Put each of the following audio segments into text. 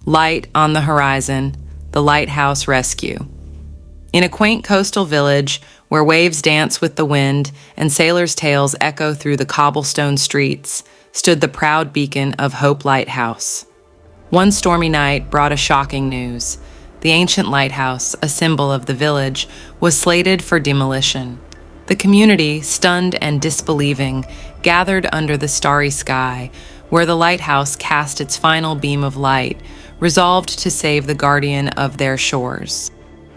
Light on the horizon, the Lighthouse Rescue. In a quaint coastal village where waves dance with the wind and sailors' tales echo through the cobblestone streets, stood the proud Beacon of Hope Lighthouse. One stormy night brought a shocking news. The ancient lighthouse, a symbol of the village, was slated for demolition. The community, stunned and disbelieving, gathered under the starry sky, where the lighthouse cast its final beam of light, resolved to save the guardian of their shores.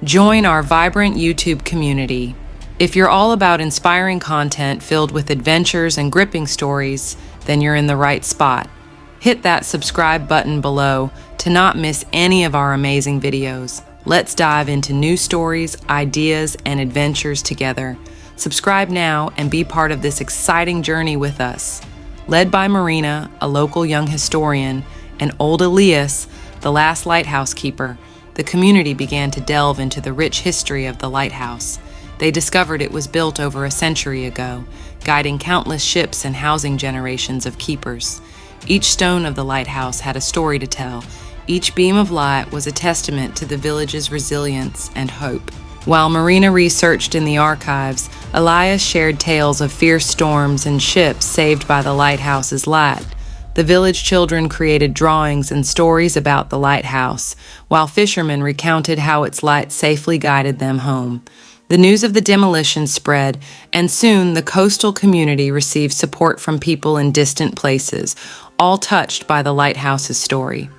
Join our vibrant YouTube community. If you're all about inspiring content filled with adventures and gripping stories, then you're in the right spot. Hit that subscribe button below to not miss any of our amazing videos. Let's dive into new stories, ideas, and adventures together. Subscribe now and be part of this exciting journey with us. Led by Marina, a local young historian, and old Elias, the last lighthouse keeper, the community began to delve into the rich history of the lighthouse. They discovered it was built over a century ago, guiding countless ships and housing generations of keepers. Each stone of the lighthouse had a story to tell. Each beam of light was a testament to the village's resilience and hope. While Marina researched in the archives, Elias shared tales of fierce storms and ships saved by the lighthouse's light. The village children created drawings and stories about the lighthouse, while fishermen recounted how its light safely guided them home. The news of the demolition spread, and soon the coastal community received support from people in distant places, all touched by the lighthouse's story.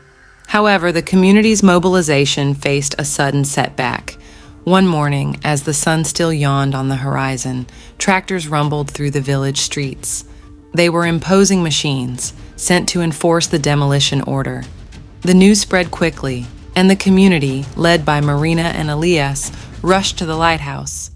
However, the community's mobilization faced a sudden setback. One morning, as the sun still yawned on the horizon, tractors rumbled through the village streets. They were imposing machines, sent to enforce the demolition order. The news spread quickly, and the community, led by Marina and Elias, rushed to the lighthouse.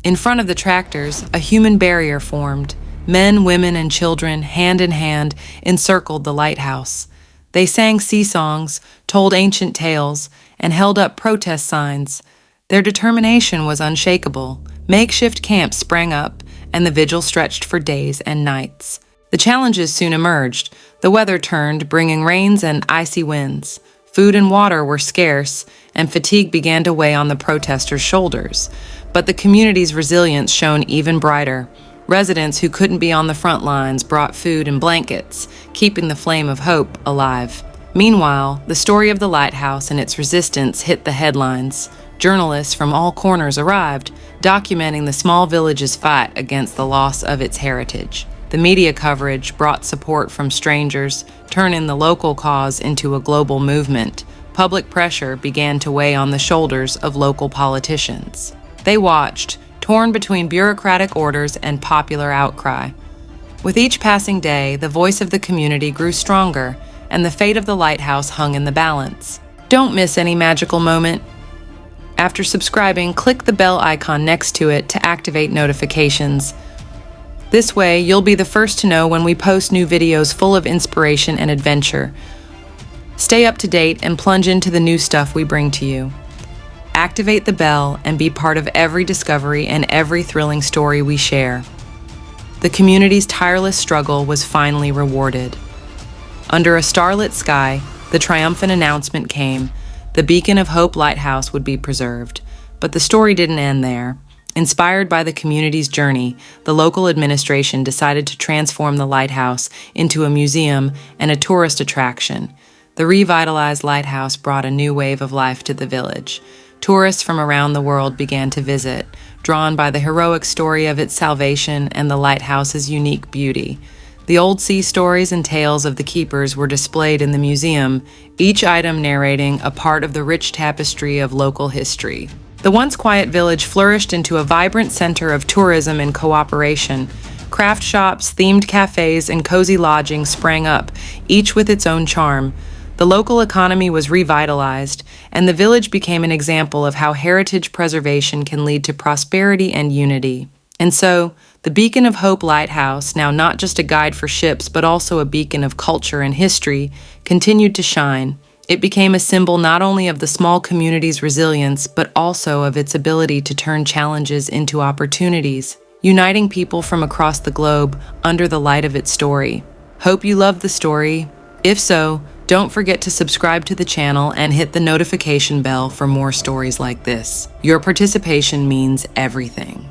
In front of the tractors, a human barrier formed. Men, women, and children, hand in hand, encircled the lighthouse. They sang sea songs, told ancient tales, and held up protest signs. Their determination was unshakable. Makeshift camps sprang up, and the vigil stretched for days and nights. The challenges soon emerged. The weather turned, bringing rains and icy winds. Food and water were scarce, and fatigue began to weigh on the protesters' shoulders. But the community's resilience shone even brighter. Residents who couldn't be on the front lines brought food and blankets, keeping the flame of hope alive. Meanwhile, the story of the lighthouse and its resistance hit the headlines. Journalists from all corners arrived, documenting the small village's fight against the loss of its heritage. The media coverage brought support from strangers, turning the local cause into a global movement. Public pressure began to weigh on the shoulders of local politicians. They watched, torn between bureaucratic orders and popular outcry. With each passing day, the voice of the community grew stronger, and the fate of the lighthouse hung in the balance. Don't miss any magical moment. After subscribing, click the bell icon next to it to activate notifications. This way, you'll be the first to know when we post new videos full of inspiration and adventure. Stay up to date and plunge into the new stuff we bring to you. Activate the bell and be part of every discovery and every thrilling story we share. The community's tireless struggle was finally rewarded. Under a starlit sky, the triumphant announcement came. The Beacon of Hope Lighthouse would be preserved. But the story didn't end there. Inspired by the community's journey, the local administration decided to transform the lighthouse into a museum and a tourist attraction. The revitalized lighthouse brought a new wave of life to the village. Tourists from around the world began to visit, drawn by the heroic story of its salvation and the lighthouse's unique beauty. The old sea stories and tales of the keepers were displayed in the museum, each item narrating a part of the rich tapestry of local history. The once quiet village flourished into a vibrant center of tourism and cooperation. Craft shops, themed cafes, and cozy lodgings sprang up, each with its own charm. The local economy was revitalized, and the village became an example of how heritage preservation can lead to prosperity and unity. And so, the Beacon of Hope Lighthouse, now not just a guide for ships but also a beacon of culture and history, continued to shine. It became a symbol not only of the small community's resilience, but also of its ability to turn challenges into opportunities, uniting people from across the globe under the light of its story. Hope you loved the story. If so, Don't forget to subscribe to the channel and hit the notification bell for more stories like this. Your participation means everything.